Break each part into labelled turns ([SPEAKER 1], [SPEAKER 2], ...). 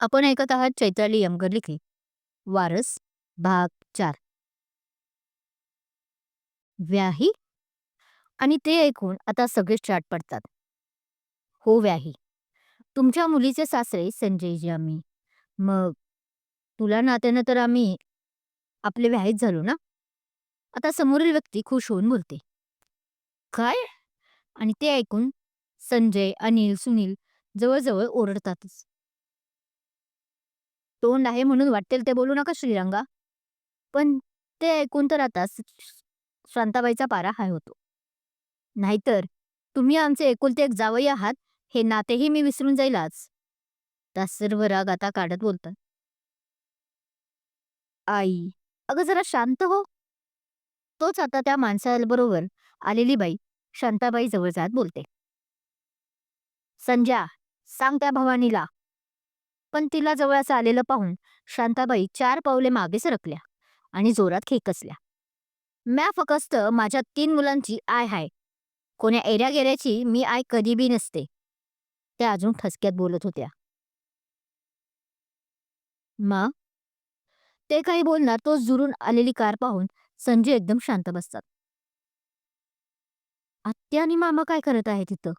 [SPEAKER 1] आपण ऐकत आहात चैत्राली यमगर लिखित वारस भाग 4. व्याही आणि ते ऐकून आता सगळेच चाट पडतात. हो व्याही. तुमच्या मुलीचे सासरे संजयजी आम्ही. मग तुला नात्यानं तर आम्ही आपले व्याहीच झालो ना. आता समोरील व्यक्ती खुश होऊन बोलते. काय? आणि ते ऐकून संजय, अनिल, सुनील जवळजवळ ओरडतातच. तोंड आहे म्हणून वाटेल ते बोलू नका श्रीरंगा. पण ते ऐकून तर आता शांताबाईचा पारा हाय होतो. नाहीतर तुम्ही आमचे एकुलते एक जावई आहात हे नातेही मी विसरून जाईल आज. त्या सर्व राग आता काढत बोलतात. आई, अगं जरा शांत हो. तोच आता त्या माणसाबरोबर आलेली बाई शांताबाई जवळ जात बोलते. संध्या, सांग त्या भवानीला. पण तिला जवळ असं आलेलं पाहून शांताबाई 4 पावले मागे सरकल्या आणि जोरात खेकसल्या. म्या फकस्त माझ्या 3 मुलांची आय हाय. कोण्या एऱ्या गेऱ्याची मी आय कधी बी नसते. त्या अजून ठसक्यात बोलत होत्या. मग ते काही बोलणार तो जुरून आलेली कार पाहून संजय एकदम शांत बसतात. आत्या आणि मामा काय करत आहे तिथं?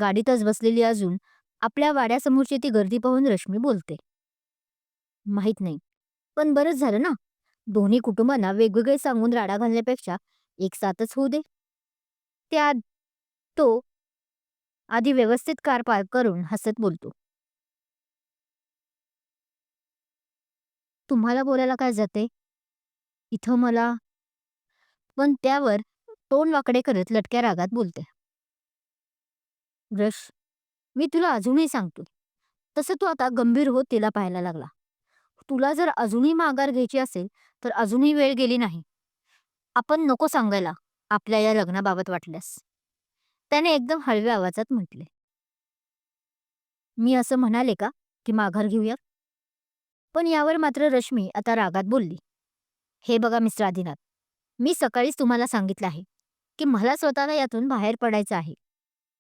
[SPEAKER 1] गाडीतच बसलेली अजून आपल्या वाड्यासमोरची ती गर्दी पाहून रश्मी बोलते. माहित नाही. पण बरंच झालं ना. दोन्ही कुटुंबांना वेगवेगळे सांगून राडा घालण्यापेक्षा एक साथच होऊ दे. त्या तो आधी व्यवस्थित कार पार्क करून हसत बोलतो. तुम्हाला बोलायला काय जाते? इथं मला. पण त्यावर तोंड वाकडे करत लटक्या रागात बोलते. रश, मी तुला अजूनही सांगतो. तसं तू आता गंभीर होत तिला पाहायला लागला. तुला जर अजूनही माघार घ्यायची असेल तर अजूनही वेळ गेली नाही. आपण नको सांगायला आपल्या या लग्नाबाबत वाटल्यास. त्याने एकदम हळव्या आवाजात म्हटले. मी असं म्हणाले का की माघार घेऊया? पण यावर मात्र रश्मी आता रागात बोलली. हे बघा मिस्टर आदिनाथ, मी सकाळीच तुम्हाला सांगितलं आहे की मला स्वतःला यातून बाहेर पडायचं आहे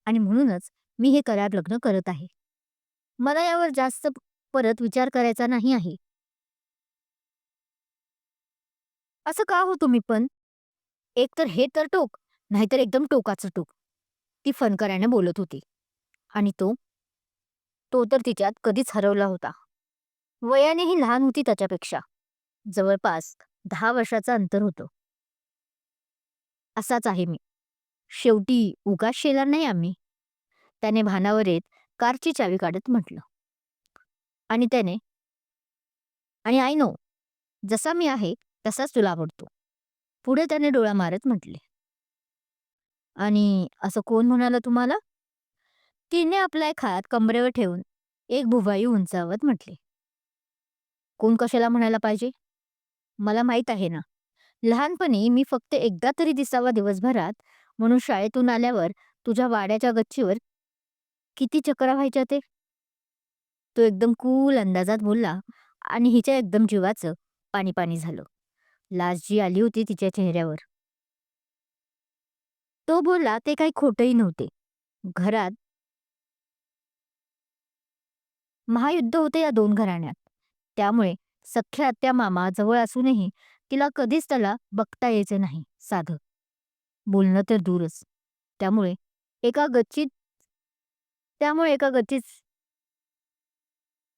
[SPEAKER 1] आणि म्हणूनच मी हे करार लग्न करत आहे. मला यावर जास्त परत विचार करायचा नाही आहे. असं का हो तुम्ही पण? एक तर हे तर टोक, नाहीतर एकदम टोकाचं टोक. ती फनकऱ्याने बोलत होती. आणि तो तर तिच्यात कधीच हरवला होता. वयानेही लहान होती त्याच्यापेक्षा. जवळपास 10 वर्षाचं अंतर होतं. असाच आहे मी. शेवटी उगाच शेजार नाही आम्ही. त्याने भानावर येत कारची चावी काढत म्हटलं. आणि त्याने आणि आय नो, जसा मी आहे तसाच तुला आवडतो. पुढे त्याने डोळा मारत म्हटले. आणि असं कोण म्हणालं तुम्हाला? तिने आपला एक हात कंबरेवर ठेवून एक भुवई उंचावत म्हटले. कोण कशाला म्हणायला पाहिजे? मला माहित आहे ना. लहानपणी मी फक्त एकदा तरी दिसावा दिवसभरात म्हणून शाळेतून आल्यावर तुझ्या वाड्याच्या गच्चीवर किती चकरा व्हायच्या ते. तो एकदम कूल अंदाजात बोलला आणि हिच्या एकदम जीवाचं पाणी पाणी झालं. लाज जी आली होती तिच्या चेहऱ्यावर. तो बोलला ते काही खोटंही नव्हते. घरात महायुद्ध होते या 2 घराण्यात. त्यामुळे सख्ख्या आत्या मामा जवळ असूनही तिला कधीच त्याला बघता यायचं नाही साधं. बोलणं तर दूरच. त्यामुळे एका गच्चीत त्यामुळे एका गच्चीत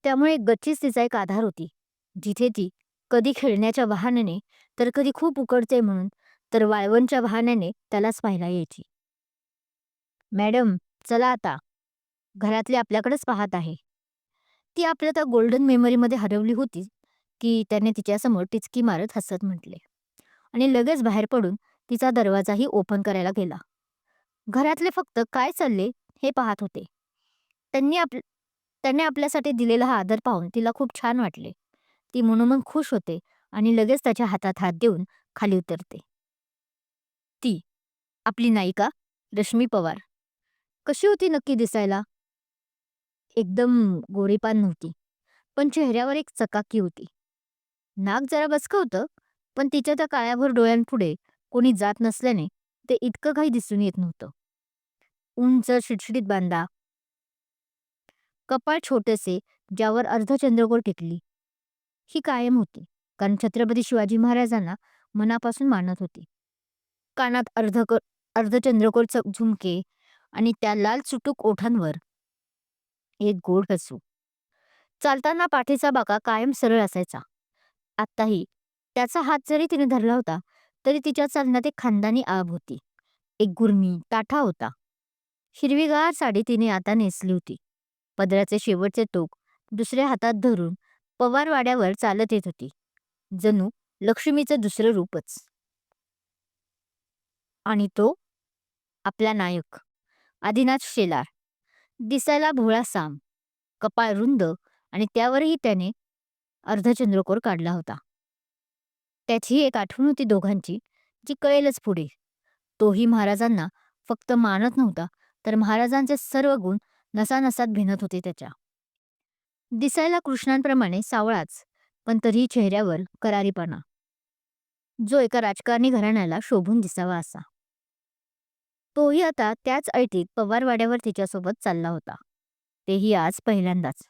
[SPEAKER 1] त्यामुळे गच्चीच तिचा एक आधार होती. जिथे ती कधी खेळण्याच्या बहाण्याने तर कधी खूप उकडते म्हणून तर वाळवंटच्या बहाण्याने त्यालाच पाहायला यायची. मॅडम, चला आता. घरातले आपल्याकडेच पाहत आहे. ती आपल्या त्या गोल्डन मेमरीमध्ये हरवली होती की त्याने तिच्यासमोर टिचकी मारत हसत म्हटले. आणि लगेच बाहेर पडून तिचा दरवाजाही ओपन करायला गेला. घरातले फक्त काय चालले हे पाहत होते. त्यांनी आप त्याने आपल्यासाठी दिलेला हा आदर पाहून तिला खूप छान वाटले. ती मनोमन खुश होते आणि लगेच त्याच्या हातात हात देऊन खाली उतरते. ती आपली नायिका रश्मी पवार कशी होती नक्की दिसायला? एकदम गोरीपान नव्हती, पण चेहऱ्यावर एक चकाकी होती. नाक जरा बचकं होतं, पण तिच्या त्या काळ्याभोर डोळ्यांपुढे कोणी जात नसल्याने ते इतकं काही दिसून येत नव्हतं. उंच शिडशिडीत बांधा, कपाळ छोटेसे ज्यावर अर्धचंद्रकोर टेकली, ही कायम होती. कारण छत्रपती शिवाजी महाराजांना मनापासून मानत होती. कानात अर्धचंद्रकोर झुमके आणि त्या लाल सुटूक ओठांवर एक गोड हसू. चालताना पाठीचा बाका कायम सरळ असायचा. आत्ताही त्याचा हात जरी तिने धरला होता, तरी तिच्या चालण्यात एक खानदानी आब होती. एक गुरमी ताठा होता. हिरवीगार साडी तिने आता नेसली होती. पदराचे शेवटचे टोक दुसऱ्या हातात धरून पवारवाड्यावर चालत येत होती. जणू लक्ष्मीचं दुसरं रूपच. आणि तो आपला नायक आदिनाथ शेलार. दिसायला भोळा साम, कपाळ रुंद आणि त्यावरही त्याने अर्धचंद्रकोर काढला होता. त्याची एक आठवण होती दोघांची, जी कळेलच पुढे. तोही महाराजांना फक्त मानत नव्हता, तर महाराजांचे सर्व गुण नसानसात भिनत होते त्याच्या. दिसायला कृष्णांप्रमाणे सावळाच, पण तरीही चेहऱ्यावर करारीपणा, जो एका राजकारणी घराण्याला शोभून दिसावा असा. तोही आता त्याच ऐटीत पवारवाड्यावर तिच्यासोबत चालला होता. तेही आज पहिल्यांदाच.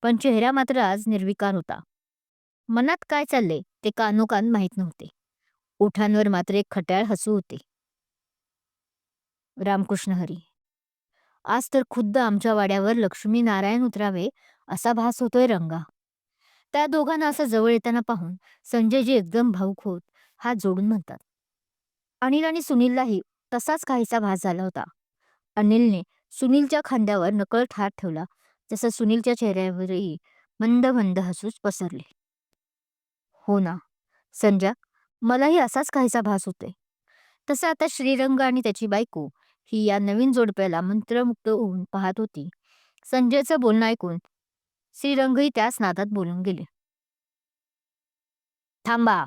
[SPEAKER 1] पण चेहरा मात्र आज निर्विकार होता. मनात काय चालले ते कानोकान माहीत नव्हते. ओठांवर मात्र एक खट्याळ हसू होते. रामकृष्ण हरी. आज तर खुद्द आमच्या वाड्यावर लक्ष्मी नारायण उतरावे असा भास होतोय रंगा. त्या दोघांना असं जवळ येताना पाहून संजयजी एकदम भाऊक होत हात जोडून म्हणतात. अनिल आणि सुनीललाही तसाच काहीसा भास झाला होता. अनिलने सुनीलच्या खांद्यावर नकळत हात ठेवला, जसं सुनीलच्या चेहऱ्यावरही मंद मंद हसूच पसरले. हो ना संजय, मलाही असाच काहीसा भास होतोय. तसं आता श्रीरंग आणि त्याची बायको ही या नवीन जोडप्याला मंत्रमुग्ध होऊन पाहत होती. संजयचं बोलणं ऐकून श्रीरंगही त्याच नादात बोलून गेले. थांबा.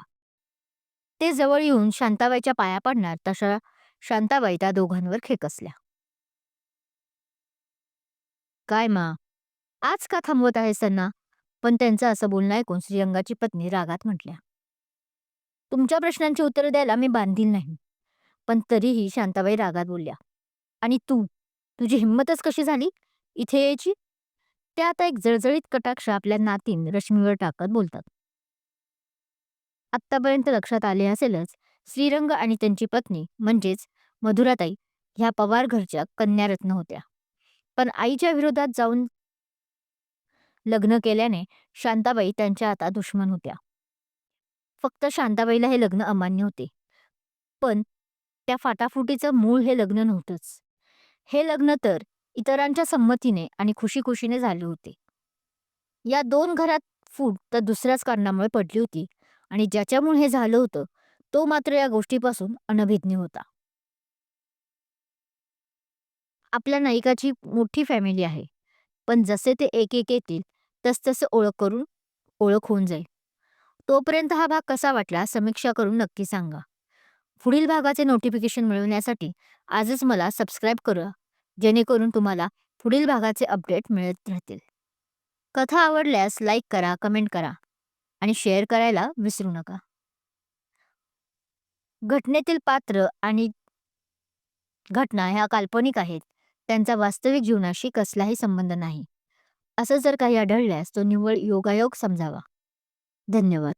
[SPEAKER 1] ते जवळ येऊन शांताबाईच्या पाया पडणार तशा शांताबाई त्या दोघांवर खेकसल्या. काय मा, आज का थांबवत आहेस त्यांना? पण त्यांचं असं बोलणं ऐकून श्रीरंगाची पत्नी रागात म्हटल्या. तुमच्या प्रश्नांची उत्तरं द्यायला मी बांधील नाही. पण तरीही शांताबाई रागात बोलल्या. आणि तुझी हिंमतच कशी झाली इथे यायची? त्या आता एक जळजळीत कटाक्ष आपल्या नातीन रश्मीवर टाकत बोलतात. आत्तापर्यंत लक्षात आले असेलच, श्रीरंग आणि त्यांची पत्नी म्हणजेच मधुराताई ह्या पवार घरच्या कन्यारत्न होत्या. पण आईच्या विरोधात जाऊन लग्न केल्याने शांताबाई त्यांच्या आता दुश्मन होत्या. फक्त शांताबाईला हे लग्न अमान्य होते. पण त्या फाटाफुटीचं मूळ हे लग्न नव्हतंच. हे लग्न तर इतरांच्या संमतीने आणि खुशीखुशीने झाले होते. या दोन घरात फूट तर दुसऱ्याच कारणामुळे पडली होती आणि ज्याच्यामुळे हे झालं होतं तो मात्र या गोष्टीपासून अनभिज्ञ होता. आपल्या नायिकाची मोठी फॅमिली आहे, पण जसे ते एक एक येतील तसतसं ओळख होऊन जाईल. तोपर्यंत हा भाग कसा वाटला समीक्षा करून नक्की सांगा. पुढील भागाचे नोटिफिकेशन मिळवण्यासाठी आजच मला सबस्क्राईब करा, जेणेकरून तुम्हाला पुढील भागाचे अपडेट मिळत राहतील. कथा आवडल्यास लाईक करा, कमेंट करा आणि शेअर करायला विसरू नका. घटनेतील पात्र आणि घटना ह्या काल्पनिक आहेत. त्यांचा वास्तविक जीवनाशी कसलाही संबंध नाही. असं जर काही आढळल्यास तो निव्वळ योगायोग समजावा. धन्यवाद.